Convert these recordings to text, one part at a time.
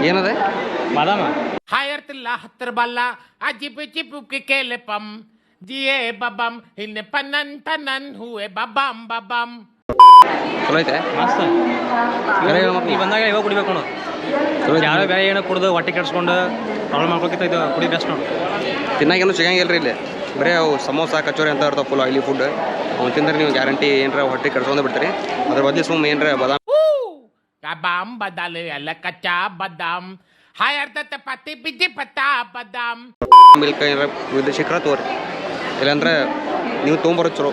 ಏನದ ಬಾದಾಮ ಹಾಯರ್ತಿಲ್ಲ ಹತ್ತರ ಬಲ್ಲ ಅಜಿಪು ಚಿಪುಕಿ ಕೇಲೆಪಂ ಜಿಯೇ ಬಬಂ ಹಿಂದೆ ಪನ್ನನ್ ತನ್ನನ್ ಹೂವೆ ಬಬಂ ಬಬಂ. ಚಲೋ ಐತೆ ಮಸ್ತ್. ಕರೆ ಈ ಬಂದಾಗ ಇವಾಗ ಕುಡಿಬೇಕು ನೋಡು. ಯಾರೋ ಬೇರೆ ಏನೋ ಕುಡ್ದು ಹೊಟ್ಟೆ ಕೆಡ್ಸ್ಕೊಂಡು ಪ್ರಾಬ್ಲಮ್ ಮಾಡ್ಕೊಳ್ಕಿತ್ತ ಇದು ಕುಡಿ ಬೆಸ್ಟ್ ನೋಡು. ತಿನ್ನಾಗೇನು ಸಿಗಂಗಿಲ್ಲ ರೀ ಇಲ್ಲಿ, ಬರೀ ಅವು ಸಮೋಸ ಕಚೋರಿ ಅಂತ ಇರ್ತಾವೆ ಫುಲ್ ಆಯಿಲಿ ಫುಡ್. ಅವ್ನು ತಿಂದ್ರೆ ನೀವು ಗ್ಯಾರಂಟಿ ಏನರ ಹೊಟ್ಟೆ ಕೆಡ್ಸ್ಕೊಂಡು ಬಿಡ್ತೀರಿ. ಅದ್ರ ಬದಲು ಸುಮ್ಮ ಏನರ ಬಾದಾಮ್ ಬಬಂ ಬದಲು ಎಲ್ಲ ಕಚ್ಚಾ ಬದಾಮ್ ಹಾಯರ್ತತೆ ಪತ್ತಿ ಬಿದ್ದಿ ಪತ್ತಾ ಬದಾಮ್ ಮಿಲ್ಕ್ ಏನಾರ ಇದು ಸಿಕ್ಕರೆ ತೋರಿ, ಇಲ್ಲಾಂದ್ರೆ ನೀವು ತೊಗೊಂಬರೋದು ಚಲೋ.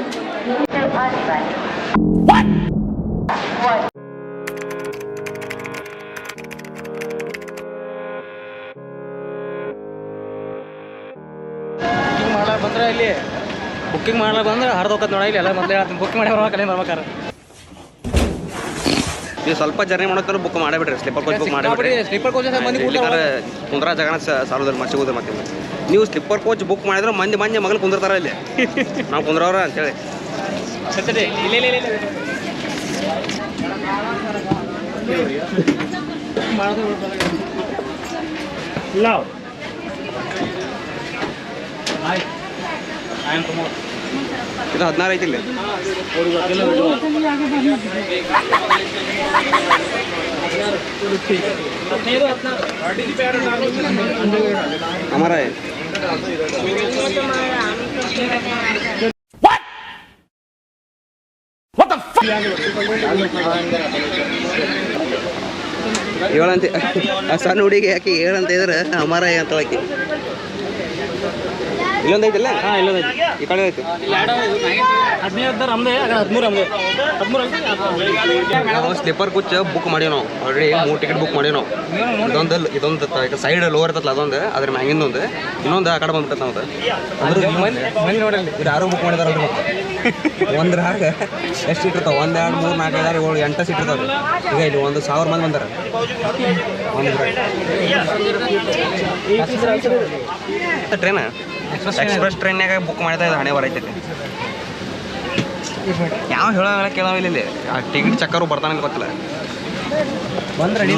ಬಂದ್ರೆ ಇಲ್ಲಿ ಬುಕ್ಕಿಂಗ್ ಮಾಡಲ್ಲ ಬಂದ್ರೆ ಹರಿದು ಹೋಗತ್ತೆ ನೋಡಿ. ಇಲ್ಲಿ ಎಲ್ಲ ಮೊದಲೇ ಹೇಳ್ತೀನಿ, ಬುಕ್ ಮಾಡಿ ಬರ್ಬೇಕು, ಅಲ್ಲಿ ಬರ್ಬೇಕಾರೆ ನೀವು ಸ್ವಲ್ಪ ಜರ್ನಿ ಮಾಡೋಕೆ ಬುಕ್ ಮಾಡಿಬಿಡ್ರಿ. ಸ್ಲೀಪರ್ ಕೋಚ್ ಬುಕ್ ಮಾಡಿಬಿಡ್ರಿ. ಸ್ಲೀಪರ್ ಕೋಚ್ ಮಂದಿ ಕುಂದ್ರ ಜಾಗನ ಸಾಲೋದ್ರಿ ಮರ್ಸಿಗೋದ್ರಿ. ಮತ್ತೆ ನೀವು ಸ್ಲೀಪರ್ ಕೋಚ್ ಬುಕ್ ಮಾಡಿದ್ರೆ ಮಂದಿ ಮಗಳು ಕುಂದಿರ್ತಾರ ಇಲ್ಲಿ. ನಾವು ಕುಂದ್ರವ್ರ ಅಂತೇಳಿ ಇದು 16 ಐತಿ ಇಲ್ಲಿ. ಅಮರ ಹೇಳಂತ ಸಣ್ಣ ಹುಡುಗಿ ಯಾಕೆ ಹೇಳಂತ ಇದ್ರೆ ಅಮರ ಅಂತ ಹಾಕಿ ಇಲ್ಲೊಂದು ಐತಿಲ್ಲ. ಹಾಂ ಇಲ್ಲೋದೈತಿ, ಈ ಕಡೆ ಐತಿ. 15 ನಮ್ದೇ, 13 ನಾವು ಸ್ಲೀಪರ್ ಕೋಚ್ ಬುಕ್ ಮಾಡೀವಿ. ನಾವು ಆಲ್ರೆಡಿ 3 ಟಿಕೆಟ್ ಬುಕ್ ಮಾಡೀವಿ ನಾವು. ಇದೊಂದು ಸೈಡ್ ಲೋವರ್ ಇರ್ತಲ್ಲ ಅದೊಂದು, ಅದ್ರ ಮ್ಯಾಗಿಂದ ಒಂದು, ಇನ್ನೊಂದು ಆ ಕಡೆ ಬಂದ್ಬಿಟ್ಟೆ ನಾವು. ಅಂದ್ರೆ ಮಂದಿ ನೋಡಲ್ಲಿ ಇದು ಯಾರು ಬುಕ್ ಮಾಡಿದಾರಲ್ರಿ ಮತ್ತೆ ಒಂದ್ರಾಗ ಎಷ್ಟು ಸೀಟ್ ಇರ್ತಾವೆ? 1 2 3 4 5 6 7 8 ಸೀಟ್ ಇರ್ತಾವೆ. ಈಗ ಇಲ್ಲಿ 1,000 ಮಂದಿ ಬಂದಾರೆ ಒಂದು ಟ್ರೈನ್. ಎಕ್ಸ್ಪ್ರೆಸ್ ಟ್ರೈನ್ಯಾಗ ಬುಕ್ ಮಾಡಿದ ಇದು ಹಣೆ ಬರೈತೈತಿ. ಯಾವ ಹೇಳೋ ಕೇಳೋವಿಲ್ಲ ಇಲ್ಲಿ. ಆ ಟಿಕೆಟ್ ಚಕ್ಕರು ಬರ್ತಾನೆ ಗೊತ್ತಿಲ್ಲ. ಬಂದ್ರೆ ರೆಡಿ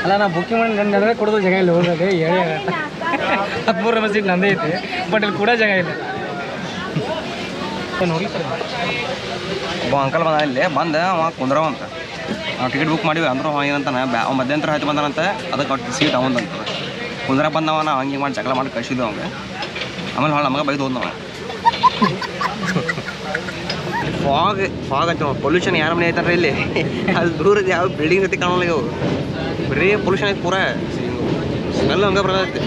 ಅಲ್ಲ, ನಾ ಬುಕ್ಕಿಂಗ್ ಮಾಡಿ ನನಗೆ ಕೊಡೋದು ಜಾಗ ಇಲ್ಲ. ಹೋಗೋದು 13 ನಂಬರ್ ಸೀಟ್ ನಂದೇ ಐತಿ, ಬಟ್ ಇಲ್ಲಿ ಕೂಡ ಜಾಗ ಇಲ್ಲ. ಒಬ್ಬ ಅಂಕಲ್ ಬಂದ ಇಲ್ಲಿ ಬಂದು ಅವ ಕುಂದ್ರವ ಅಂತ. ನಾವು ಟಿಕೆಟ್ ಬುಕ್ ಮಾಡಿವಿ ಅಂದ್ರೂ ಏನಂತಾನೆ ಅವ ಮಧ್ಯಂತರ ಆಯ್ತು ಬಂದಾನಂತೆ. ಅದಕ್ಕೆ ಸೀಟ್ ಅವಂದಂತ ಕುಂದ್ರ ಬಂದವ. ನಾವು ಹಂಗೆ ಮಾಡಿ ಜಗಳ ಮಾಡಿ ಕಳಿಸಿದ್ವಿ ಅವಂಗೆ. ಆಮೇಲೆ ಹೊಳ ನಮಗೆ ಬೈದು ಹೋದ್ ನಾವು. ಫಾಗ್ ಐತಿ ನಾವು. ಪೊಲ್ಯೂಷನ್ ಯಾರ ಮನೆ ಐತಾರ ಇಲ್ಲಿ. ಅಲ್ಲಿ ದೂರದ ಯಾವ ಬಿಲ್ಡಿಂಗ್ ಐತಿ ಕಾಣಲ್ಲ. ಇವು ಬರೀ ಪೊಲ್ಯೂಷನ್ ಐತಿ, ಪೂರ ಸ್ಮೆಲ್ ಹಂಗೆ ಬರೋದೈತಿ.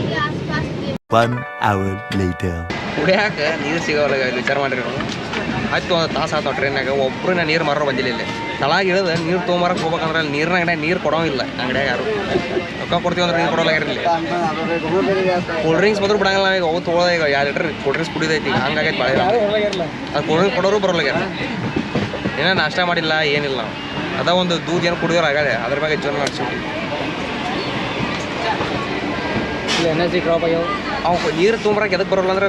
1 hour later. ಕುಡಿಯಾಕೆ ನೀರು ಸಿಗೋಲ್ಲ ಇಲ್ಲಿ. ವಿಚಾರ ಮಾಡಿರಿ ನಾವು. ಆಯ್ತು ಒಂದು ತಾಸು ಆಯ್ತು ಟ್ರೈನಾಗ. ಒಬ್ಬರು ನೀರು ಮಾರೋ ಬಂದಿಲ್ಲ ಇಲ್ಲಿ. ತಳಾಗಿ ಇಳಿದು ನೀರು ತೊಗೊಂಬರಕ್ಕೆ ಹೋಗ್ಬೇಕಂದ್ರೆ ಅಲ್ಲಿ ನೀರಿನ ಅಂಗಡಿಯಾಗ ನೀರು ಕೊಡೋಂಗಿಲ್ಲ. ಅಂಗಡಿಯಾಗ ಯಾರು ರೊಕ್ಕ ಕೊಡ್ತೀವಿ ಅಂದ್ರೆ ನೀರು ಕೊಡೋಲ್ಲ ಇರಲಿ. ಕೂಲ್ ಡ್ರಿಂಕ್ಸ್ ಬಂದರೂ ಬಿಡಂಗಿಲ್ಲ. ಈಗ ಅವು ತೊಗೊಳೋದ ಈಗ 2 ಲೀಟ್ರ್ ಕೂಲ್ ಡ್ರಿಂಕ್ಸ್ ಕುಡಿದೈತಿ. ಈಗ ಹಂಗಾಗೈತೆ ಭಾಳ. ಅದು ಕೂಲ್ ಡ್ರಿಂಕ್ಸ್ ಕೊಡೋರು ಬರೋಲ್ಲ. ಏನೋ ನಾಷ್ಟ ಮಾಡಿಲ್ಲ ಏನಿಲ್ಲ. ನಾವು ಅದ ಒಂದು ದೂದ್ ಏನು ಕುಡಿಯೋರು ಆಗದೆ. ಅದ್ರ ಬಗ್ಗೆ ಜೀವನ ಮಾಡಿಸ್ಬಿಟ್ಟು ಎನರ್ಜಿ ಡ್ರಾಪ್ ಆಗ್ಯಾವ. ಅವು ನೀರು ತೊಗೊಂಬರಕ್ಕೆ ಎದಕ್ಕೆ ಬರೋಲ್ಲ ಅಂದ್ರೆ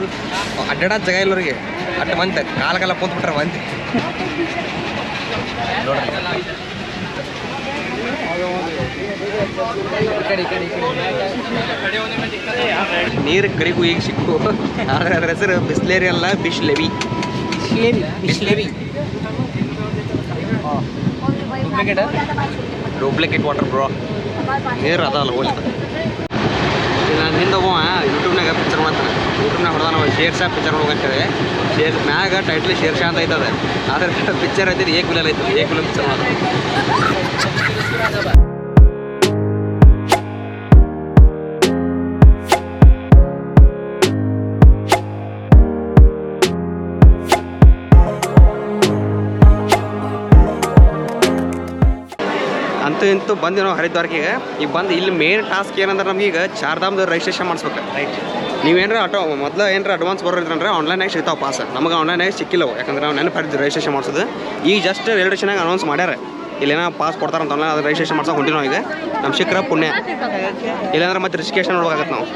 ಅಡ್ಡಾಡೋದು ಜಾಗ ಇಲ್ಲ ಅವ್ರಿಗೆ. ಅಟ್ಟು ಮಂದಿ ಕಾಲ ಕುಂತ್ಬಿಟ್ರೆ ಮಂದಿ. ನೀರು ಕರಿಗೂ ಈಗ ಸಿಕ್ಕು. ಆದರೆ ಅದ್ರ ಹೆಸರು ಬಿಸ್ಲೇರಿ ಅಲ್ಲ, ಬಿಸ್ಲೆವಿ. Duplicate water bro. ನೀರು ಅದಲ್ಲ ಹೋಗ್ತದೆ. ನಾನು ಹಿಂದೆ ಹೋಗುವ ಯೂಟ್ಯೂಬ್ನಾಗ ಪಿಕ್ಚರ್ ಮಾಡ್ತಾನೆ. ಯೂಟ್ಯೂಬ್ನಾಗ ಹೊಡೆದ ನಾವು ಶೇರ್ಷಾ ಪಿಕ್ಚರ್ ಹೋಗಂತೇಳಿ. ಮ್ಯಾಗ ಟೈಟ್ಲಿ ಶೇರ್ಷಾ ಅಂತ ಐತದೆ. ಆದರೆ ಪಿಕ್ಚರ್ ಐತಿದ್ದು ಏಕವಿಲಲ್ಲಿ ಐತದೆ. ಏಕವಿಲ ಪಿಕ್ಚರ್ ಮಾಡ್ತಾರೆ. ಅಂತೂ ಇಂತೂ ಬಂದು ನಾವು ಹರಿದ್ವಾರಕ್ಕೆ. ಈಗ ಬಂದು ಇಲ್ಲಿ ಮೇನ್ ಟಾಸ್ಕ್ ಏನಂದ್ರೆ ನಮ್ಗೆ ಈಗ ಚಾರ್ಧಾಮ್ದು ರಿಜಿಸ್ಟ್ರೇಷನ್ ಮಾಡಿಸ್ಬೇಕು. ರೈಟ್, ನೀವೇನಾರ ಮೊದಲು ಏನಾರ ಅಡ್ವಾನ್ಸ್ ಬರೋದ್ರಂದ್ರೆ ಆನ್ಲೈನಾಗ ಸಿಗ್ತಾವೆ ಪಾಸ್. ನಮಗೆ ಆನ್ಲೈನಾಗ ಸಿಕ್ಕಿಲ್ಲವು. ಯಾಕಂದ್ರೆ ನಾವು ನೆನಪು ಹರಿದ್ವಿ ರಿಜಿಸ್ಟ್ರೇಷನ್ ಮಾಡಿಸೋದು. ಈಗ ಜಸ್ಟ್ ರೈಲ್ವೆ ಸ್ಟೇಷನಾಗ ಅನೌನ್ಸ್ ಮಾಡ್ಯಾರ ಇಲ್ಲೇನೋ ಪಾಸ್ ಕೊಡ್ತಾರಂತ. ಅದು ರಿಜಿಸ್ಟ್ರೇಷನ್ ಮಾಡ್ಸೋಕೆ ಹೊಂಟಿವಿ ನಾವು. ಈಗ ನಮ್ಮ ಸಿಕ್ಕರ ಪುಣ್ಯ, ಇಲ್ಲಾಂದ್ರೆ ಮತ್ತೆ ರಿಜಿಸ್ಟ್ರೇಷನ್ ನೋಡ್ಬೇಕಾಗತ್ತೆ ನಾವು.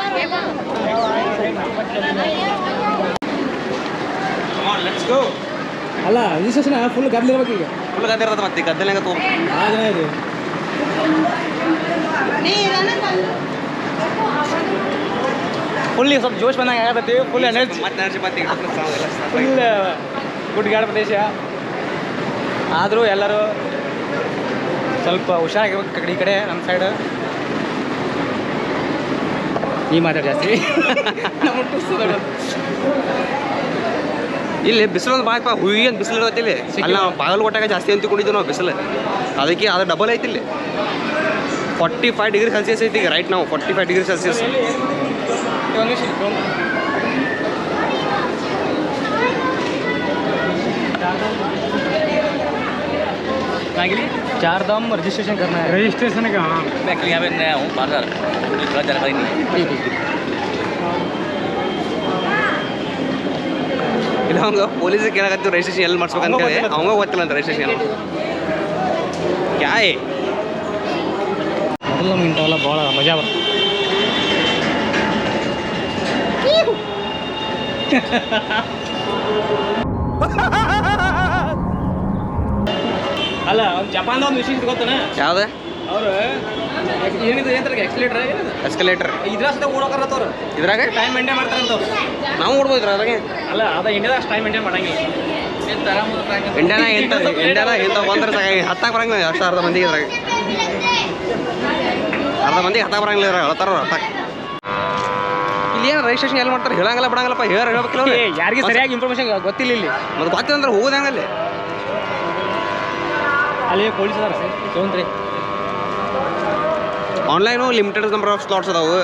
ಅಲ್ಲ ರಿಜಿಸ್ಟ್ರೇಷನ್ ಫುಲ್ ಗದ್ದಲಿರ್ಬೇಕು ಈಗ ಫುಲ್ ಗದ್ದೆ ಇರ್ತದೆ ಮತ್ತೆ ಗದ್ದೆಲ್ಲ ಹೆಂಗೆ ತೊಗೊಂಡು ಹಾಗೆ ಇದೆ ಫುಲ್ ಸ್ವಲ್ಪ ಜೋಶ್ ಬಂದಂಗೆ ಆಗತ್ತೈತಿ ಫುಲ್ ಎನರ್ಜಿ ಮತ್ತೆ ಎನರ್ಜಿ ಮತ್ತೆ ಫುಲ್ ಗುಡ್ಗಾಡ ಪ್ರದೇಶ ಆದರೂ ಎಲ್ಲರೂ ಸ್ವಲ್ಪ ಹುಷಾರಾಗಿರ್ಬೇಕು ಕಡೆ ಈ ಕಡೆ ನಮ್ಮ ಸೈಡ್ ಈ ಮಾತಾಡಿ ಜಾಸ್ತಿ ಇಲ್ಲಿ ಬಿಸಿಲು ಒಂದು ಬಾಯಪ್ಪ ಹುಯಿ ಅಂತ ಬಿಸಿಲು ಇರತ್ತೆ ಇಲ್ಲಿ ಅಲ್ಲಿ ನಾವು ಬಾಗಲಕೋಟೆಗೆ ಜಾಸ್ತಿ ಅಂತ ಕುಡಿದ್ವಿ ನಾವು ಬಿಸಿಲು ಅದಕ್ಕೆ ಅದು ಡಬಲ್ ಐತಿ ಇಲ್ಲಿ 45 ಡಿಗ್ರಿ ಸೆಲ್ಸಿಯಸ್ ಐತಿ ಈಗ ರೈಟ್ ನಾವು 45 ಡಿಗ್ರಿ ಸೆಲ್ಸಿಯಸ್ चार दाम रजिस्ट्रेशन करना है रजिस्ट्रेशन का हाँ मैं एक्चुअली यहाँ पे नया हूँ बाहर मुझे थोड़ा जानकारी नहीं है ಇಲ್ಲ ಅವಂಗ ಪೊಲೀಸಿಗೆ ಕೇಳಕತ್ತೀವಿ ರಿಜಿಸ್ಟ್ರೇಷನ್ ಎಲ್ಲಿ ಮಾಡ್ಸ್ಬೇಕಂತ ಹೇಳಿ ಅವಂಗ ಗೊತ್ತಿಲ್ಲ ಅಂತ ರಿಜಿಸ್ಟ್ರೇಷನ್ ಕ್ಯಾಯ್ ಮೊದಲು ನಮ್ಗೆ ಇಂಥವೆಲ್ಲ ಭಾಳ ಮಜಾ ಬರ್ತದೆ ಅಲ್ಲ ಒಂದು ಜಪಾನ್ದ ಒಂದು ವಿಷಯ ಗೊತ್ತಾನ ಯಾವ್ದು ಅವರು ಏನಿದೆ ಏನಂತಾರೆ ಎಕ್ಸ್ಲೇಟರ್ ಎಸ್ಕಲೇಟರ್ ಇದ್ರ ಸತ ಓಡೋಕರತ್ತವ್ರು ಇದ್ರಾಗ ಟೈಮ್ ಮೇಂಟೈನ್ ಮಾಡ್ತಾರಂತವ್ರು ನಾವು ಓಡ್ಬೋದ್ರ ಅದ್ರಾಗೆ ಅಲ್ಲ ಅದ ಇಂಡಿಯಾದಾಗ ಟೈಮ್ ಮೇಂಟೈನ್ ಮಾಡಂಗಿಲ್ಲ ಇಂಡಿಯಾನ ಎಂತ ಬಂದ್ರೆ ಸಾಕಾಗಿ ಹತ್ತಾಗ ಬರಂಗಿಲ್ಲ ಅಷ್ಟು ಅರ್ಧ ಮಂದಿಗೆ ಇದ್ರಾಗ ಅರ್ಧ ಮಂದಿಗೆ ಹತ್ತಾಗ ಬರಂಗಿಲ್ಲ ಇದ್ರಾಗ ಹೇಳ್ತಾರ ಹತ್ತಾಗ ಇಲ್ಲಿ ಏನು ರಿಜಿಸ್ಟ್ರೇಷನ್ ಎಲ್ಲಿ ಮಾಡ್ತಾರೆ ಹೇಳಂಗಿಲ್ಲ ಬಿಡಂಗಿಲ್ಲಪ್ಪ ಹೇಳ್ಬೇಕಿಲ್ಲ ಅವ್ರು. ಯಾರಿಗೆ ಸರಿಯಾಗಿ ಇನ್ಫಾರ್ಮೇಶನ್ ಗೊತ್ತಿಲ್ಲ ಇಲ್ಲಿ ಮತ್ತೆ ಗೊತ್ತಿಲ್ಲ ಅಂದ್ರೆ ಹೋಗೋದು ಹಂಗಲ್ಲಿ ಅಲ್ಲಿ ಪೊಲೀಸ್ ಅದಾರ ತೊಗೊಂಡ್ರಿ online limited number of slots ಅದಾವು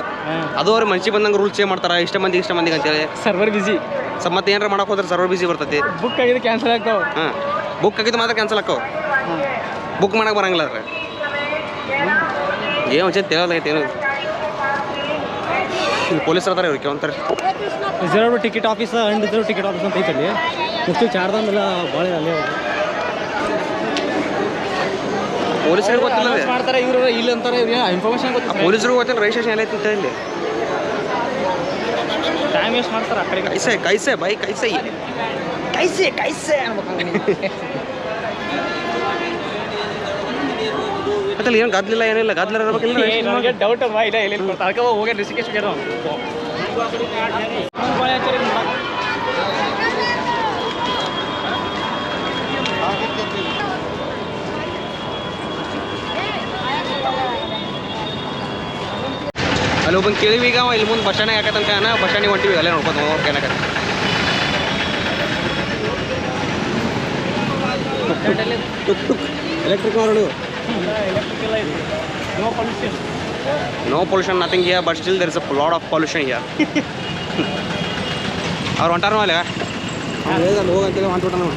ಅದು ಅವ್ರು ಮನ್ಸಿಗೆ ಬಂದಂಗೆ ರೂಲ್ಸ್ ಚೇಂಜ್ ಮಾಡ್ತಾರೆ ಇಷ್ಟ ಮಂದಿಗೆ ಅಂತೇಳಿ ಸರ್ವರ್ ಬಿಸಿ ಮತ್ತೆ ಏನಾರ ಮಾಡಕ್ಕೆ ಹೋದ್ರೆ ಸರ್ವರ್ ಬಿಸಿ ಬರ್ತೈತಿ ಬುಕ್ ಆಗಿದೆ ಕ್ಯಾನ್ಸಲ್ ಆಗ್ತಾವ ಹಾಂ ಬುಕ್ ಆಗಿದ್ದು ಮಾತ್ರ ಕ್ಯಾನ್ಸಲ್ ಆಕ್ಕವು ಬುಕ್ ಮಾಡಕ್ಕೆ ಬರಂಗಿಲ್ಲ ಅದ್ರ ಏನು ಮುಂಚೆ ತಿಳಿಯೋದೈತೆ ಏನು ಪೊಲೀಸರು ಅದಾರ ಇವ್ರಿಗೆ ಅಂತಾರೆ reserve ticket office and reserve ticket office ಅಂತ ಐತಲ್ಲಿ ಎಷ್ಟು ಚಾರ್ದಾಮ್ ಎಲ್ಲ ಭಾಳ ಅಲ್ಲೇ ಪೊಲೀಸರಿಗೆ ಗೊತ್ತಿಲ್ಲ Announce ಮಾಡ್ತಾರೆ ಇವರು ಇಲ್ಲಿ ಅಂತಾರೆ ಇನ್ಫಾರ್ಮೇಶನ್ ಗೊತ್ತಿಲ್ಲ ಪೊಲೀಸರು ಗೊತ್ತಿಲ್ಲ ರಿಜಿಸ್ಟ್ರೇಷನ್ ಎಲ್ಲ ಐತಿ ಅಂತ ಇಲ್ಲಿ ಟೈಮ್ ವೇಸ್ಟ್ ಮಾಡ್ತಾರೆ ಆ ಕಡೆಗೆ ಕೈಸೆ ಬೈ ಕೈಸೆ ಅತ್ತಲ್ಲಿ ಏನು ಗದ್ಲಿಲ್ಲ ಏನಿಲ್ಲ ಗದ್ಲ ಇರ್ಬೇಕಿಲ್ಲ ನನಗೆ ಡೌಟ್ ಅಲ್ವಾ ಇಲ್ಲ ಎಲ್ಲಿ ಕೊಡ್ತಾರೆ ಅದಕ್ಕೆ ಹೋಗಿ ರಿಷಿಕೇಶ್ ಕೇಳೋ ಅಲ್ಲಿ ಒಬ್ಬಂದು ಕೇಳಿವಿ ಈಗ ಇಲ್ಲಿ ಮುಂದೆ ಬಸ್ ಸ್ಟ್ಯಾಂಡ್ ಯಾಕಂತ ಬಸ್ ಸ್ಟ್ಯಾಂಡಿಗೆ ಹೊಂಟಿವಿ ಅಲ್ಲೇ ನೋಡ್ಬೋದು ಅವ್ರು ಏನಕ್ಕೆ ಎಲೆಕ್ಟ್ರಿಕ್ ಮಾರೋದು no pollution nothing here but still there is a lot of pollution here ಅವ್ರು ಹೊಂಟಾರ ಅಲ್ಲ ಹೋಗಂತೇಳಿ ಹೊಂಟ್ಬಿಟ್ಟ ನಾವು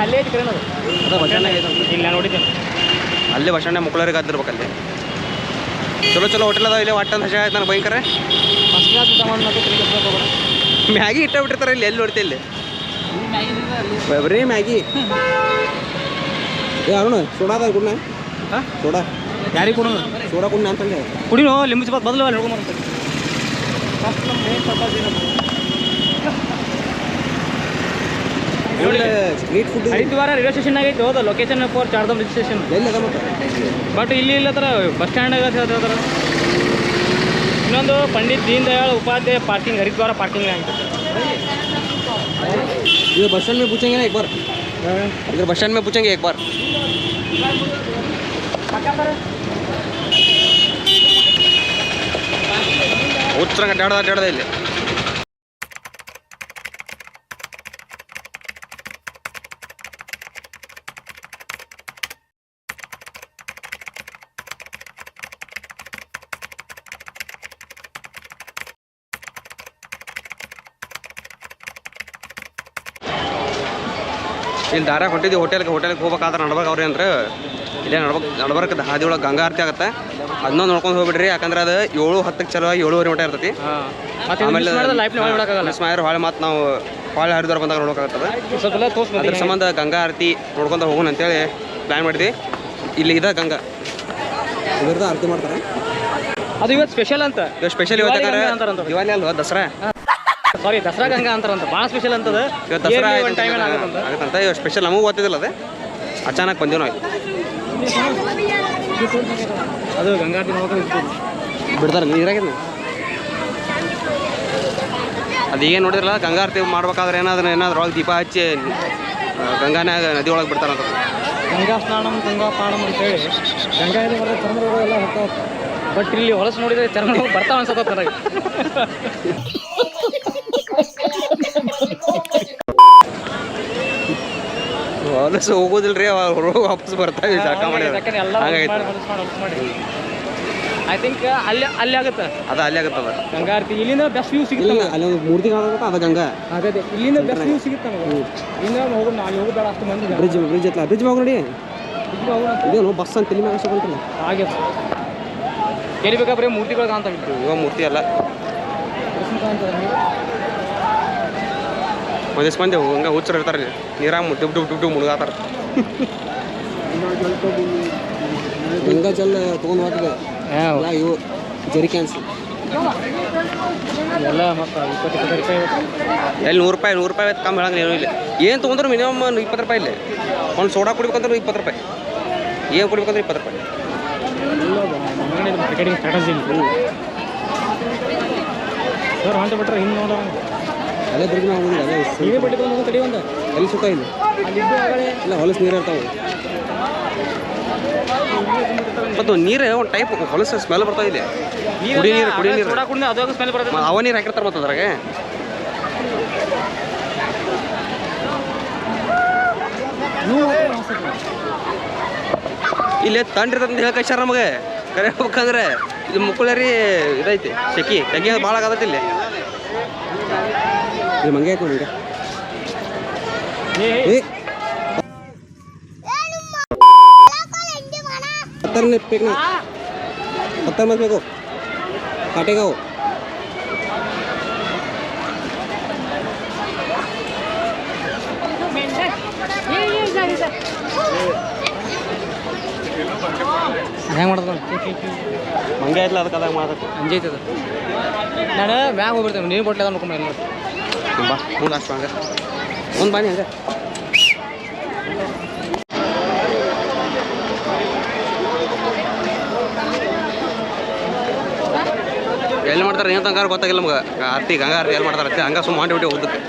ಅಲ್ಲೇ ಐತಿ ಕರೆ ಅದ ಬಸ್ ಸ್ಟ್ಯಾಂಡ್ ಇಲ್ಲ ನೋಡಿದ್ದೇನೆ ಅಲ್ಲೇ ಬಸ್ ಸ್ಟ್ಯಾಂಡ್ ಮುಕ್ಕಳರಿಗೆ ಅದಿರ್ಬೇಕಲ್ಲಿ ಚಲೋ ಹೋಟೆಲ್ ಅದಾವ ಇಲ್ಲಿ ಒಟ್ಟಂತ ಹಸಿ ಆಯ್ತು ನನಗೆ ಭಯಂಕರ ಫಸ್ಟ್ ಕ್ಲಾಸ್ ಊಟ ಮಾಡಿ ಮ್ಯಾಗಿ ಇಟ್ಟ ಬಿಟ್ಟಿರ್ತಾರೆ ಇಲ್ಲಿ ಎಲ್ಲಿ ನೋಡ್ತಿ ಇಲ್ಲಿ ಬರೀ ಮ್ಯಾಗಿ ಏ ಅರುಣ ಸೋಡಾ ಅದ ಕುಡ್ನ ಹಾಂ ಸೋಡಾ ಯಾರಿಗೆ ಕೊಡೋಣ ಸೋಡಾ ಕುಡ್ನ ಅಂತಂದೆ ಕುಡಿನೋ ಲಿಂಬು ಚಪಾತ್ ಬದಲು ನೋಡ್ಕೊಂಬಂತ street food Haridwar railway station ಆಗೈತೆ ಹೋದ ಲೊಕೇಶನ್ ಫಾರ್ ಚಾರ್ಧಾಮ್ ರಿಜಿಸ್ಟ್ರೇಷನ್ ಎಲ್ಲಿ ಅದ ಮತ್ತೆ ಬಟ್ ಇಲ್ಲಿ ಇಲ್ಲ ಥರ ಬಸ್ ಸ್ಟ್ಯಾಂಡ್ ಆಗತ್ತೆ ಹೇಳ್ತಾರೆ ಇನ್ನೊಂದು ಪಂಡಿತ್ ದೀನ್ ದಯಾಳ್ ಉಪಾಧ್ಯಾಯ ಪಾರ್ಕಿಂಗ್ ಹರಿದ್ವಾರ ಪಾರ್ಕಿಂಗ್ ಆಗಿದೆ इधर बस स्टैंड में पूछेंगे ना एक बार इधर बस स्टैंड में पूछेंगे एक बार ಉತ್ತರ ಅಡ್ಡಾಡ್ದ ಇಲ್ಲಿ ಇಲ್ಲಿ ದಾರ ಹೊಂಟಿದ್ವಿ ಹೋಟೆಲ್ಗೆ ಹೋಗ್ಬೇಕಾದ್ರೆ ನಡ್ಬೇಕು ಅವ್ರಿ ಅಂದ್ರೆ ಇಲ್ಲೇ ನಡ್ಬರ್ಕದ ಹಾದಿ ಒಳಗೆ ಗಂಗಾ ಆರತಿ ಆಗುತ್ತೆ ಅದನ್ನ ನೋಡ್ಕೊಂಡು ಹೋಗ್ಬಿಡ್ರಿ ಯಾಕಂದ್ರೆ ಅದು 7:10 ಚಲೋ 7:30 ಮಟ್ಟ ಇರ್ತೈತಿ ಆಮೇಲೆ ಮಿಸ್ ಮಾಡಿದ್ರೆ ಹೊಳೆ ಮತ್ತು ನಾವು ಹೊಳೆ ಹರಿದ್ವಾರ ಬಂದಾಗ ನೋಡೋಕ್ಕಾಗತ್ತದ ಅದ್ರ ಸಂಬಂಧ ಗಂಗಾ ಆರತಿ ನೋಡ್ಕೊಂತ ಹೋಗೋಣ ಅಂತೇಳಿ ಪ್ಲ್ಯಾನ್ ಮಾಡಿದ್ವಿ ಇಲ್ಲಿ ಇದೆ ಗಂಗಾ ಇದ್ರದ್ದು ಆರತಿ ಮಾಡ್ತಾರೆ ಅದು ಇವತ್ತು ಸ್ಪೆಷಲ್ ಅಂತ ಸ್ಪೆಷಲ್ ಇವತ್ತು ದಿವಾಲಿ ಅಲ್ವಾ ದಸರಾ ಸಾರಿ ದಸರಾ ಗಂಗಾ ಅಂತಾರಂತ ಭಾಳ ಸ್ಪೆಷಲ್ ಅಂತದ ಇವತ್ತು ದಸರಾ ಒಂದು ಟೈಮ್ ಆಗುತ್ತಂತ ಆಗುತ್ತಂತ ಇವಾಗ ಸ್ಪೆಷಲ್ ನಮಗೂ ಗೊತ್ತಿದ್ದಿಲ್ಲ ಅದು ಅಚಾನಕ್ ಬಂದೀವಿ ನಾವು ಅದು ಗಂಗಾತಿ ನೋಡ್ಕೊಂಡು ಬಿಡ್ತಾರೆ ನೀರಾಗಿದ್ನ ಅದು ಏನು ನೋಡಿದ್ರಲ್ಲ ಗಂಗಾ ಆರತಿ ಮಾಡ್ಬೇಕಾದ್ರೆ ಏನಾದ್ರು ಒಳಗೆ ದೀಪ ಹಚ್ಚಿ ಗಂಗಾನ್ಯಾಗ ನದಿ ಒಳಗೆ ಬಿಡ್ತಾರಂತ ಗಂಗಾ ಸ್ನಾನಂ ಗಂಗಾ ಪಾಣಂ ಅಂತೇಳಿ ಗಂಗಾಯಲ್ಲಿ ಬರೋ ಚರ್ಮರೋಗ ಎಲ್ಲ ಹೋಗ್ತಾವ ಬಟ್ ಇಲ್ಲಿ ಹೊಲಸು ನೋಡಿದ್ರೆ ಚರ್ಮರೋಗ ಬರ್ತಾವ ಅನ್ಸತ್ತ ನನಗೆ ಹೊಲಸು ಹೋಗೋದಿಲ್ಲ ರೀ ವಾಪಸ್ ಬರ್ತಾವೆ ಜಳಕ ಮಾಡಿ ಐ ಥಿಂಕ್ ಅಲ್ಲಿ ಆಗುತ್ತೆ ಅದು ಅಲ್ಲಿ ಆಗುತ್ತದ ಗಂಗಾ ಆರತಿ ಇಲ್ಲಿಂದ ಬೆಸ್ಟ್ ವ್ಯೂ ಸಿಗುತ್ತೆ ಅಲ್ಲಿ ಒಂದು ಮೂರ್ತಿ ಕಾಣಬೇಕು ಅದು ಗಂಗಾ ಅದೇ ಇಲ್ಲಿಂದ ಬೆಸ್ಟ್ ವ್ಯೂ ಸಿಗುತ್ತೆ ನಮಗೆ ಇಲ್ಲಿಂದ ಹೋಗೋಣ ಅಲ್ಲಿ ಹೋಗೋದಾರ ಅಷ್ಟು ಮಂದಿ ಬ್ರಿಡ್ಜ್ ಐತಲ್ಲ ಬ್ರಿಡ್ಜ್ ಹೋಗಿ ನೋಡಿ ಇಲ್ಲಿ ಹೋಗೋಣ ಇದೇನು ಬಸ್ ಅಂತ ತಲೆ ಮ್ಯಾಗ ಸಿಗಂತಲ್ಲ ಹಾಗೆ ಎಲ್ಲಿ ಬೇಕಾ ಬರೀ ಮೂರ್ತಿಗಳು ಕಾಣ್ತಾವಿತ್ತು ಇವಾಗ ಮೂರ್ತಿ ಅಲ್ಲ ಕಾಣ್ತದೆ ಒಂದಿಷ್ಟು ಮಂದಿ ಹಂಗೆ ಹುಚ್ಚರು ಇರ್ತಾರೆ ನೀರಾಗ ಡುಬ್ ಮುಳುಗಾತಾರ ಗಂಗಾ ಜಲ್ ತೊಗೊಂಡು ಹೋಗ್ತದೆ ಇವು ಜರಿಕ್ಯಾನ್ಸ್ ಎಲ್ಲ ಮತ್ತು 20 ರೂಪಾಯಿ ಎಲ್ಲಿ 100 ರೂಪಾಯಿ ಕಮ್ಮಿ ಹೇಳಂಗಿಲ್ಲ ಏನೂ ಇಲ್ಲ ಏನು ತೊಗೊಂಡ್ರು ಮಿನಿಮಮ್ 20 ರೂಪಾಯಿ ಇಲ್ಲಿ ಒಂದು ಸೋಡಾ ಕುಡಿಬೇಕಂದ್ರೆ 20 ರೂಪಾಯಿ ಏನು ಕುಡಿಬೇಕಂದ್ರೆ 20 ರೂಪಾಯಿ ಟಿಕೆಟಿಂಗ್ ಸ್ಟ್ರಾಟಜಿ ಇಲ್ಲ ಸರ್ ಹೊಂಟ ಬಿಟ್ರೆ ಹಿಂಗೆ ನೋಡೋಣ ಅದೇ ಬ್ರಿಡ್ಜ್ ಮ್ಯಾಗ ಹೋಗಿಲ್ಲ ಅದೇ ನೀವೇ ಬಿಟ್ಟು ತಡಿ ಒಂದು ಎಲ್ಲಿ ಸುತ್ತ ಇಲ್ಲ ಇಲ್ಲ ಹೊಲಸು ನೀರು ಇರ್ತಾವೆ ಮತ್ತು ನೀರು ಒಂದು ಟೈಪ್ ಹೊಲಸು ಸ್ಮೆಲ್ ಬರ್ತಾವ ಇಲ್ಲಿ ಕುಡಿ ನೀರು ಸೋಡಾ ಕುಡಿದ್ರೆ ಅದಾಗ ಸ್ಮೆಲ್ ಬರುತ್ತೆ ಅವ ನೀರು ಹಾಕಿರ್ತಾರೆ ಮತ್ತು ಅದ್ರಾಗೆ ಇಲ್ಲೇ ತಂಡಿರ್ತಂತ ಅಂತ ಹೇಳಿ ಕಳ್ಸ್ಯಾರ ನಮಗೆ ಕರೆ ಹೋಗ್ಬೇಕಂದ್ರೆ ಇದು ಮುಕ್ಕುಳರಿ ಇದೈತಿ ಸೆಕಿ ಭಾಳ ಆಗತ್ತೆ ಇಲ್ಲಿ ಮಂಗೆ ಆಯ್ತು ನಿಮಗೆ पत्थर मत फेंको काटेगा वो ಹೆಂಗೆ ಮಾಡ್ತದ ಮಂಗೆ ಆಯ್ತಲ್ಲ ಅದಕ್ಕೆ ಅದಾಗ ಮಾಡೋದು ಅಂಜೆ ಐತದ ನಾನು ಮ್ಯಾಗ ಹೋಗ್ಬಿಡ್ತೇನೆ ನೀರು ಕೊಟ್ಟಲೆ ನೋಡ್ಕೊಂಡು ಎಲ್ಲ ಬಾ ಮುಂದೆ ಅಷ್ಟು ಹಂಗೆ ಒಂದು ಬಾನಿ ಹಂಗೆ ಎಲ್ಲಿ ಮಾಡ್ತಾರೆ ಏನು ತಂಗಾರ ಗೊತ್ತಾಗಿಲ್ಲ ನಮ್ಗೆ ಆರತಿ ಗಂಗಾ ಆರತಿ ಎಲ್ಲಿ ಮಾಡ್ತಾರೆ ಹಂಗೆ ಸುಮ್ಮ ಮಾಡಿ ಹೋದಕ್ಕೆ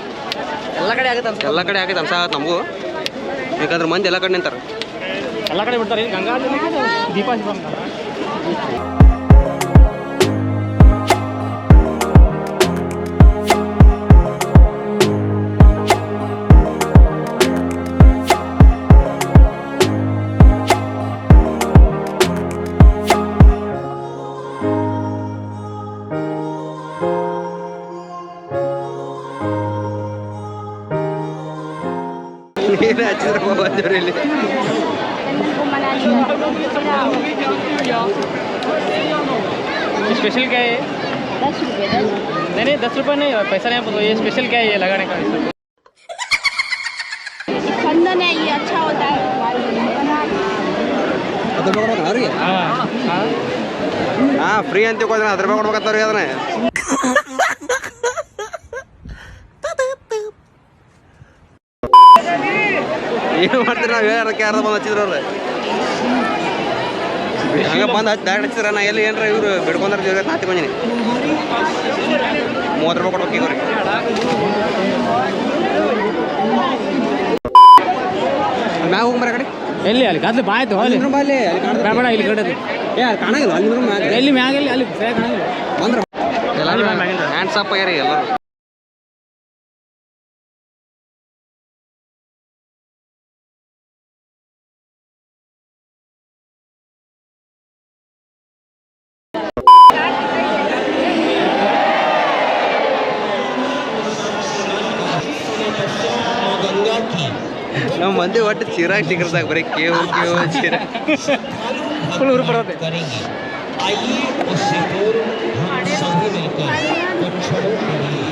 ಎಲ್ಲ ಕಡೆ ಆಗುತ್ತೆ ಅಂತ ಎಲ್ಲ ಕಡೆ ಆಗೈತೆ ಅನ್ಸಾಗತ್ತೆ ನಮಗೂ ಯಾಕಂದ್ರೆ ಮಂದಿ ಎಲ್ಲ ಕಡೆ ನಿಂತಾರೆ ಎಲ್ಲ ಕಡೆ ಬಿಡ್ತಾರೆ ಗಂಗಾ ದೀಪ ನೀರು ಹಚ್ಚಿದ್ರೆ ಬಂದವ್ರಿ ಇಲ್ಲಿ स्पेशल क्या है 10 रुपये नहीं 10 रुपये नहीं पैसा नहीं ये स्पेशल क्या है ये लगाने का चंदन है ये अच्छा होता है ಅವ್ರಿಗೆ ಹಾಂ ಫ್ರೀ ಅಂತ ತಿಳ್ಕೊಂಡ್ರೆ 10 ರೂಪಾಯಿ ಕೊಡ್ಬೇಕಂತವ್ರಿಗೆ ಅದನ್ನ ಏನು ಮಾಡ್ತೀರಿ ನಾವು ಹೇಳಕ್ಕೆ ಯಾರ್ದು ಬಂದು ಹಚ್ಚಿದ್ರು ಅವ್ರು ಹಂಗೆ ಬಂದು ಡೈರೆಕ್ಟ್ ಹಚ್ಚಿದ್ರ ನಾ ಎಲ್ಲಿ ಏನ್ರ ಇವ್ರು ಬಿಡ್ಕೊಂಡ್ರೆ ನಾ ತಿಳ್ಕೊಂಡೀನಿ 30 ರೂಪಾಯಿ ಕೊಡ್ಬೇಕು ಈಗ ಅವ್ರಿಗೆ ಮ್ಯಾಗ ಹೋಗ್ಬರ ಕಡೆ ಎಲ್ಲಿ ಅಲ್ಲಿ ಗದ್ಲು ಬಾಯ್ತು ಅಲ್ಲಿ ಅಲ್ಲಿ ಬೇಡ ಇಲ್ಲಿ ಕಡೆ ಏ ಅಲ್ಲಿ ಕಾಣಂಗಿಲ್ಲ ಅಲ್ಲಿ ಎಲ್ಲಿ ಮ್ಯಾಗಲ್ಲಿ ಅಲ್ಲಿ ಕಾಣಂಗಿಲ್ಲ ಬಂದ್ರೆ ಎಲ್ಲರೂ ಹ್ಯಾಂಡ್ಸ್ ಅಪ್ ಆಗ್ಯಾರಿ ಎಲ್ಲರೂ ನಮ್ಮ ಮಂದಿ ಒಟ್ಟು ಚಿರಾಗ್ ಸಿಕ್ಕರ್ದಾಗ ಬರೀ ಕೇವು ಚೀರ ಫುಲ್ ಊರು ಬರೋದೆ आइए उससे दूर हम सभी मिलकर कुछ क्षणों के लिए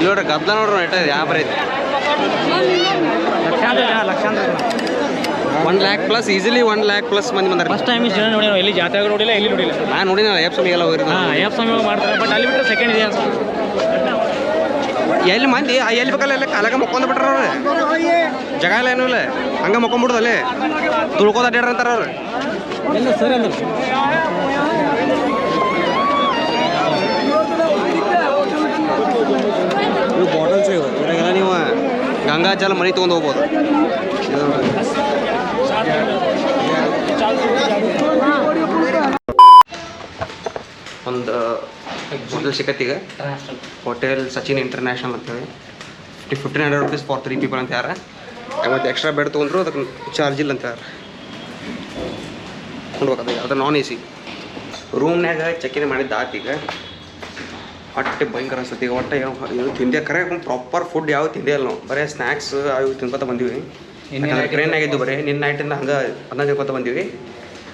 ನೋಡ್ರಿ ಗದ್ದಲ ನೋಡ್ರಿ ಇಟ್ಟ ಯಾವ ಬರೀ ಲಕ್ಷಾಂತರ 1 lakh plus easily 1 lakh plus ಮಂದಿ ಬಂದಾರೆ. ಫಸ್ಟ್ ಟೈಮ್ ಇಷ್ಟು ಜನ ನೋಡಿ ಎಲ್ಲಿ ಜಾತ್ರೆ ನೋಡಿಲ್ಲ ಎಲ್ಲಿ ನೋಡಿಲ್ಲ. ನಾನು ನೋಡಿನ ಅಯ್ಯಪ್ಪ ಸ್ವಾಮಿಗೆಲ್ಲ ಹೋಗಿರೋದು. ಹಾಂ ಅಯ್ಯಪ್ಪ ಸ್ವಾಮಿ ಮಾಡ್ತಾರೆ ಬಟ್ ಅಲ್ಲಿ ಬಿಟ್ಟರೆ ಸೆಕೆಂಡ್ ಇದೆ ಅನ್ಸುತ್ತೆ. ಎಲ್ಲಿ ಮಂದಿ ಎಲ್ಲಿ ಬೇಕಲ್ಲ ಎಲ್ಲ ಕಾಲಾಗ ಮಕ್ಕೊಂಡ್ ಬಿಟ್ರ ಅವ್ರು. ಜಾಗ ಇಲ್ಲ ಏನೂ ಇಲ್ಲ, ಹಂಗೆ ಮಕ್ಕೊಂಡ್ಬಿಡ್ದಲ್ಲೇ ತುಳ್ಕೋದ ಅಡ್ಡಾಡ್ರ ಅಂತಾರ ಅವ್ರು. ಎಲ್ಲ ಸರಿ ಅಂದ್ರೆ ಇವು ಬಾಟಲ್ಸ್ ಇವು ಇದ್ರಾಗೆಲ್ಲ ನೀವು ಗಂಗಾಜಲ ಮನೆ ತೊಗೊಂಡು ಹೋಗ್ಬೋದು. ಒಂದು ಹೋಟೆಲ್ ಸಿಕ್ಕತ್ತೀಗ, ಹೋಟೆಲ್ ಸಚಿನ್ ಇಂಟರ್ನ್ಯಾಷನಲ್ ಅಂತೇಳಿ. 1500 rupees ಫಾರ್ 3 people ಅಂತ ಯಾರ. ಮತ್ತು ಎಕ್ಸ್ಟ್ರಾ ಬೆಡ್ ತೊಗೊಂಡ್ರು ಅದಕ್ಕೆ ಚಾರ್ಜ್ ಇಲ್ಲ ಅಂತ ಯಾರು ನೋಡ್ಬೇಕದು. ಅದು ನಾನ್ AC ರೂಮ್ನಾಗ ಚೆಕ್-ಇನ್ ಮಾಡಿದ್ದು ಆತೀಗ. ಹೊಟ್ಟೆ ಭಯಂಕರ ಅನ್ಸುತ್ತೆ ಈಗ. ಒಟ್ಟು ಏನು ತಿಂದೆ ಕರೆ ಪ್ರಾಪರ್ ಫುಡ್ ಯಾವ ತಿಂದೇ ಇಲ್ಲ ನಾವು. ಬರೀ ಸ್ನ್ಯಾಕ್ಸ್ ಅವು ತಿನ್ಕೊತ ಬಂದೀವಿ. ಟ್ರೈನಾಗಿದ್ದು ಬರೀ ನಿನ್ನ ನೈಟಿಂದ ಹಂಗೆ ಅದನ್ನ ತಿನ್ಕೊತ ಬಂದೀವಿ.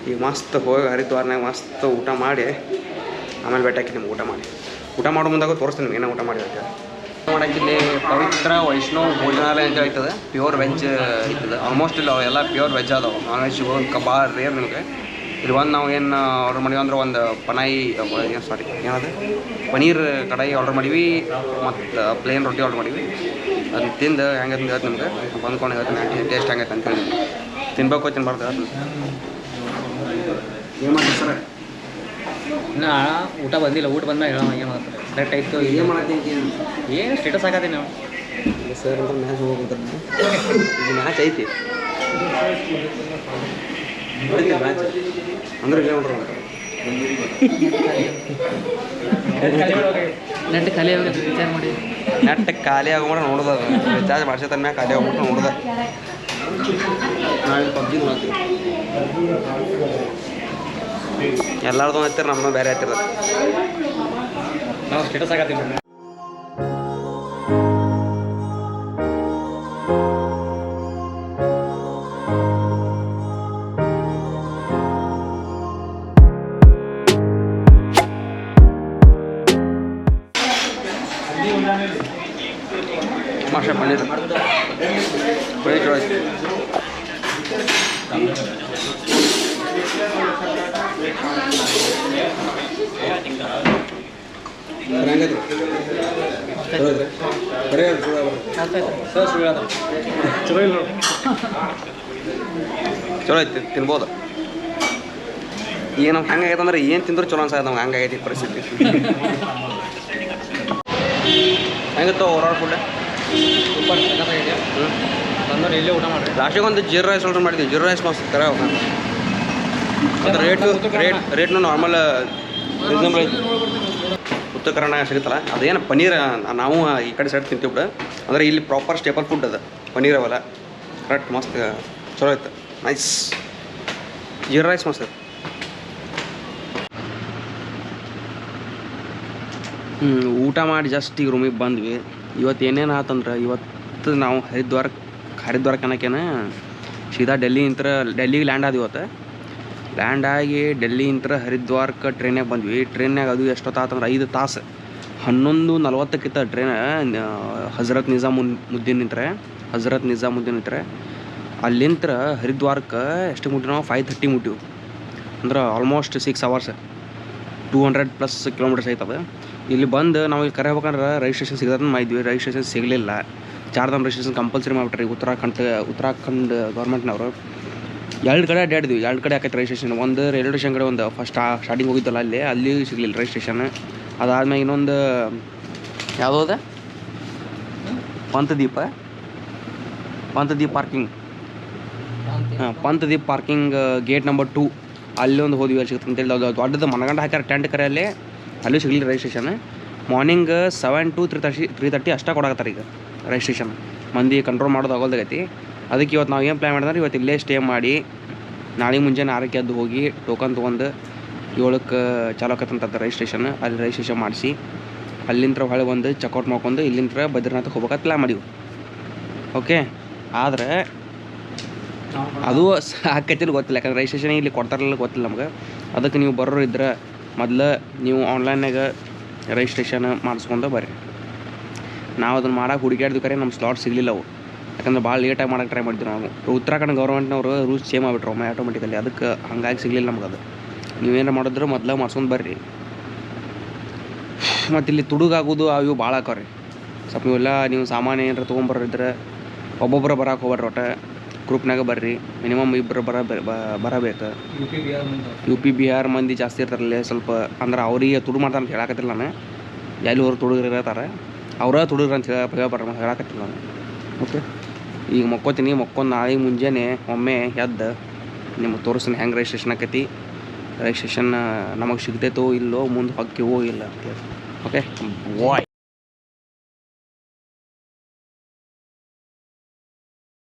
ಈಗ ಮಸ್ತ್ ಹೋಗಿ ಹರಿದ್ವಾರ್ನಾಗ ಮಸ್ತ್ ಊಟ ಮಾಡಿ ಆಮೇಲೆ ಬೆಟ್ಟಾಕಿ ನಿಮ್ಗೆ ಊಟ ಮಾಡೋ ಮುಂದಾಗ ತೋರಿಸ್ತೀನಿ ನಿಮ್ಗೆ ಏನೋ ಊಟ ಮಾಡಿ ಅಂತ. ಮಾಡೋಕ್ಕಿಲ್ಲಿ ಪವಿತ್ರ ವೈಷ್ಣವ್ ಭೋಜನಾಲಯ ಅಂತ ಹೇಳ್ತದೆ. ಪ್ಯೂರ್ ವೆಜ್ ಇರ್ತದೆ. ಆಲ್ಮೋಸ್ಟ್ ಇಲ್ಲ ಎಲ್ಲ ಪ್ಯೂರ್ ವೆಜ್ ಅದಾವೆ. ನಾನ್ ವೆಜ್ ಕಬಾರ್ ರೇರ್ ನಿಮಗೆ. ಇಲ್ಲಿ ಒಂದು ನಾವು ಏನು ಆರ್ಡ್ರ್ ಮಾಡೀವಿ ಅಂದ್ರೆ ಒಂದು ಏನದು ಪನೀರ್ ಕಡಾಯಿ ಆರ್ಡ್ರ್ ಮಾಡೀವಿ ಮತ್ತು ಪ್ಲೇನ್ ರೊಟ್ಟಿ ಆರ್ಡ್ರ್ ಮಾಡೀವಿ. ಅದನ್ನ ತಿಂದು ಹೆಂಗೈತೆ ಹೇಳ್ತು ನಿಮ್ಗೆ ಬಂದ್ಕೊಂಡು ಹೇಳ್ತೀನಿ ಟೇಸ್ಟ್ ಹೆಂಗೈತೆ ಅಂತೇಳಿ. ತಿನ್ಬೇಕು ತಿನ್ಬಾರ್ದು ಹೇಳ್ತೀನಿ. ಏನು ಮಾಡ್ತೀವಿ ಸರ್? ಇನ್ನು ಊಟ ಬಂದಿಲ್ಲ. ಊಟ ಬಂದ್ಮೇಲೆ ಹೇಳೋ ಏನು ಮಾಡ್ತಾರೆ ಕರೆಕ್ಟ್ ಆಯಿತು. ಏನು ಮಾಡತ್ತೀನಿ ಏನು ಸ್ಟೇಟಸ್ ಆಗತ್ತೀನಿ ನಾವು ಸರ್ ಅಂತ ಮ್ಯಾಚ್ ಹೋಗ್ತಾರೆ. ಇದು ಮ್ಯಾಚ್ ಐತಿ ಮ್ಯಾಚ್ ಅಂದ್ರೆ ನೋಡ್ರಿ ನೆಟ್ ಖಾಲಿ ಆಗುತ್ತೆ ವಿಚಾರ ಮಾಡಿ. ನೆಟ್ ಖಾಲಿ ಆಗೋಗ್ಬಿಟ್ರೆ ನೋಡ್ದ ರಿಚಾರ್ಜ್ ಮಾಡ್ಸೋ ಮ್ಯಾಗ ಖಾಲಿ ಆಗ್ಬಿಟ್ರೆ ನೋಡ್ದ. ನಾಳೆ PUBG ನೋಡ್ತೀವಿ. ಎಲ್ಲಾರ್ದು ಹತ್ತಿರ ನಮ್ಮ ಬೇರೆ ಹತ್ತಿರ ನಾವು ಸ್ಟೇಟಸ್ ಆಗತ್ತೀವಿ. ಮಾಷ ಪನ್ನೀರ್ ಚಲೋ ಐತಿ. ಚಲೋ ಐತಿ, ತಿನ್ಬೋದು. ಈಗ ನಮ್ಗೆ ಹೆಂಗಾಗೈತೆ ಅಂದ್ರೆ ಏನು ತಿಂದ್ರು ಚಲೋ ಅನ್ಸತ್ತೆ ನಮ್ಗೆ. ಹಂಗಾಗೈತಿ ಪರಿಸ್ಥಿತಿ. ಹೆಂಗಿತ್ತು ಓವರಾಲ್ ಫುಡ್? ಸೂಪರ್ ಸಖತ್ತಾಗಿದೆ. ಬಂದವ್ರು ಇಲ್ಲೇ ಊಟ ಮಾಡಿರಿ. ಲಾಸ್ಟಿಗೆ ಒಂದು ಜೀರಾ ರೈಸ್ ಆರ್ಡರ್ ಮಾಡಿದ್ವಿ. ಜೀರಾ ರೈಸ್ ಮಸ್ತ್ ಕರೆ ಹೋಗ. ಅದು ರೇಟ್ನು ನಾರ್ಮಲ್ ರೀಸನಬಲ್ ಐತಿ. ಉತ್ತರ ಕರ್ನಾಟಕ ಸಿಗುತ್ತಲ್ಲ ಅದೇನು ಪನ್ನೀರ್ ನಾವು ಈ ಕಡೆ ಸೈಡ್ ತಿಂತೀವಿ ಬಿಡು. ಅಂದರೆ ಇಲ್ಲಿ ಪ್ರಾಪರ್ ಸ್ಟೇಪಲ್ ಫುಡ್ ಅದು ಪನ್ನೀರ್ ಅವೆಲ್ಲ ಕರೆಕ್ಟ್ ಮಸ್ತ್ ಚಲೋ ಇತ್ತು. ನೈಸ್. ಜೀರಾ ರೈಸ್ ಮಸ್ತ್ ಇತ್ತು. ಊಟ ಮಾಡಿ ಜಸ್ಟ್ ಈಗ ರೂಮಿಗೆ ಬಂದ್ವಿ. ಇವತ್ತು ಏನೇನು ಆತಂದ್ರೆ ಇವತ್ತು ನಾವು ಹರಿದ್ವಾರಕ್ಕೆ ಅನ್ನೋಕೇನ ಸೀದಾ ಡೆಲ್ಲಿಗೆ ಲ್ಯಾಂಡ್ ಆದ್ವಿ. ಇವತ್ತು ಲ್ಯಾಂಡ್ ಆಗಿ ಡೆಲ್ಲಿಯಿಂದ ಹರಿದ್ವಾರಕ್ಕೆ ಟ್ರೈನಾಗ ಬಂದ್ವಿ. ಟ್ರೈನಾಗ ಅದು ಎಷ್ಟೊತ್ತಾತಂದ್ರೆ 5 ತಾಸು. 11:40 ಟ್ರೈನ್ ಹಜರತ್ ನಿಜಾಮುದ್ದೀನ್ ನಿಂತ್ರೆ ಅಲ್ಲಿಂದ ಹರಿದ್ವಾರಕ್ಕೆ ಎಷ್ಟು ಮುಟ್ಟಿವಿ ನಾವು? 5:30 ಮುಟ್ಟಿವಿ. ಅಂದ್ರೆ ಆಲ್ಮೋಸ್ಟ್ 6 hours, 200+ kilometers ಆಯ್ತದ. ಇಲ್ಲಿ ಬಂದು ನಾವು ಇಲ್ಲಿ ಕರೆ ಹೋಗ್ಬೇಕಂದ್ರೆ ರಿಜಿಸ್ಟ್ರೇಷನ್ ಸಿಗದಂತ ಮಾಡಿದ್ವಿ. ರಿಜಿಸ್ಟ್ರೇಷನ್ ಸಿಗಲಿಲ್ಲ. ಚಾರ್ಧಾಮ್ ರಿಜಿಸ್ಟ್ರೇಷನ್ ಕಂಪಲ್ಸರಿ ಮಾಡಿಬಿಟ್ರಿ ಉತ್ತರಾಖಂಡ್ ಗೌರ್ಮೆಂಟ್ನವರು. 2 ಕಡೆ ಅಡ್ಡಾಡಿದ್ವಿ. 2 ಕಡೆ ಆಕೈತೆ ರಿಜಿಸ್ಟ್ರೇಷನ್. ಒಂದು ರೈಲ್ವೆ ಸ್ಟೇಷನ್ ಕಡೆ ಒಂದು ಫಸ್ಟ್ ಸ್ಟಾರ್ಟಿಂಗ್ ಹೋಗಿದ್ದಲ್ಲ ಅಲ್ಲಿ ಸಿಗಲಿಲ್ಲ ರಿಜಿಸ್ಟ್ರೇಷನ್. ಅದಾದ್ಮೇಲೆ ಇನ್ನೊಂದು ಯಾವುದೋ ಅದ ಪಂತದೀಪ್ ಪಾರ್ಕಿಂಗ್. ಪಂತದೀಪ್ ಪಾರ್ಕಿಂಗ್ ಗೇಟ್ ನಂಬರ್ 2 ಅಲ್ಲಿ ಒಂದು ಹೋದ್ವಿ. ಅಲ್ಲಿ ಸಿಗುತ್ತೆ ಅಂತೇಳಿ ದೊಡ್ಡದು ಮನಗಂಡ ಹಾಕ್ಯಾರ ಟೆಂಟ್ ಕರೆಯಲ್ಲಿ. ಅಲ್ಲೂ ಸಿಗಲಿಲ್ಲ ರಿಜಿಸ್ಟ್ರೇಷನ್. ಮಾರ್ನಿಂಗ್ 7 to 3:30 ಅಷ್ಟೇ ಕೊಡಾಕತ್ತಾರೆ ಈಗ ರಿಜಿಸ್ಟ್ರೇಷನ್. ಮಂದಿ ಕಂಟ್ರೋಲ್ ಮಾಡೋದು ಆಗೋದಾಗೈತಿ. ಅದಕ್ಕೆ ಇವತ್ತು ನಾವು ಏನು ಪ್ಲ್ಯಾನ್ ಮಾಡಿದ್ರೆ ಇವತ್ತು ಇಲ್ಲೇ ಸ್ಟೇ ಮಾಡಿ ನಾಳೆ ಮುಂಜಾನೆ 6ಕ್ಕೆ ಎದ್ದು ಹೋಗಿ ಟೋಕನ್ ತೊಗೊಂಡು 7ಕ್ಕೆ ಚಾಲು ಆಕತ್ತಂತ ರಿಜಿಸ್ಟ್ರೇಷನ್. ಅಲ್ಲಿ ರಿಜಿಸ್ಟ್ರೇಷನ್ ಮಾಡಿಸಿ ಅಲ್ಲಿಂದ ಹೊಳೆ ಬಂದು ಚೆಕ್ಔಟ್ ಮಾಡ್ಕೊಂಡು ಇಲ್ಲಿಂದ ಬದ್ರಿನಾಥಕ್ಕೆ ಹೋಗ್ಬೇಕಂತ ಪ್ಲ್ಯಾನ್ ಮಾಡಿವು. ಓಕೆ, ಆದರೆ ಅದು ಆಕೈತಿಲ್ಲ ಗೊತ್ತಿಲ್ಲ. ಯಾಕಂದ್ರೆ ರಿಜಿಸ್ಟ್ರೇಷನ್ ಇಲ್ಲಿ ಕೊಡ್ತಾರಲ್ಲ ಗೊತ್ತಿಲ್ಲ ನಮ್ಗೆ. ಅದಕ್ಕೆ ನೀವು ಬರೋರು ಇದ್ರೆ ಮೊದಲು ನೀವು ಆನ್ಲೈನ್ನಾಗ ರಿಜಿಸ್ಟ್ರೇಷನ್ ಮಾಡಿಸ್ಕೊಂಡು ಬರ್ರಿ. ನಾವು ಅದನ್ನು ಮಾಡೋಕೆ ಹುಡುಕಾಡಿದ್ವಿ ಕರೆ ನಮ್ಮ ಸ್ಲಾಟ್ ಸಿಗಲಿಲ್ಲ ಅವು, ಯಾಕಂದ್ರೆ ಭಾಳ ಲೇಟಾಗಿ ಮಾಡೋಕೆ ಟ್ರೈ ಮಾಡಿದ್ವಿ ನಾವು. ಉತ್ತರಾಖಂಡ್ ಗೌರ್ಮೆಂಟ್ನವರು ರೂಲ್ಸ್ ಚೇಂಜ್ ಮಾಡಿಬಿಟ್ರು ಒಮ್ಮೆ ಆಟೋಮೆಟಿಕಲಿ, ಅದಕ್ಕೆ ಹಂಗಾಗಿ ಸಿಗಲಿಲ್ಲ ನಮ್ಗೆ ಅದು. ನೀವೇನು ಮಾಡಿದ್ರು ಮೊದಲು ಮಾಡ್ಸ್ಕೊಂಡು ಬರ್ರಿ. ಮತ್ತು ಇಲ್ಲಿ ತುಡುಗಾಗೋದು ಅವು ಭಾಳ ಆಕವ್ರಿ. ಸ್ವಲ್ಪ ಇವೆಲ್ಲ ನೀವು ಸಾಮಾನು ಏನಾರ ತೊಗೊಂಬರಿದ್ರೆ ಒಬ್ಬೊಬ್ಬರು ಬರೋಕೆ ಹೋಗ್ಬಾರ್ರಿ, ಒಟ್ಟು ಗ್ರೂಪ್ನಾಗ ಬರ್ರಿ. ಮಿನಿಮಮ್ ಇಬ್ಬರು ಬರಬೇಕು. ಯು ಪಿ ಬಿಹಾರ್ ಮಂದಿ ಜಾಸ್ತಿ ಇರ್ತಾರಲ್ಲೇ ಸ್ವಲ್ಪ, ಅಂದ್ರೆ ಅವ್ರಿಗೆ ತುಡು ಮಾಡ್ತಾರೆ ಅಂತ ಹೇಳಕತ್ತಿಲ್ಲ ನಾನು. ಎಲ್ಲಿ ಅವ್ರು ತುಡುಗ್ರು ಇರ್ತಾರೆ ಅವ್ರ ತುಡುಗ್ರು ಅಂತ ಹೇಳಕತ್ತಿಲ್ಲ ನಾನು. ಓಕೆ, ಈಗ ಮಕ್ಕೊಂಡು ನಾಳೆ ಮುಂಜಾನೆ ಒಮ್ಮೆ ಎದ್ದು ನಿಮಗೆ ತೋರಿಸ್ತೀನಿ ಹೆಂಗೆ ರಿಜಿಸ್ಟ್ರೇಷನ್ ಆಕೈತಿ, ರಿಜಿಸ್ಟ್ರೇಷನ್ ನಮಗೆ ಸಿಗ್ತೈತೋ ಇಲ್ಲೋ, ಮುಂದೆ ಹೊಕ್ಕಿವೋ ಇಲ್ಲ ಅಂತೇಳಿ. ಓಕೆ ಬಾಯ್.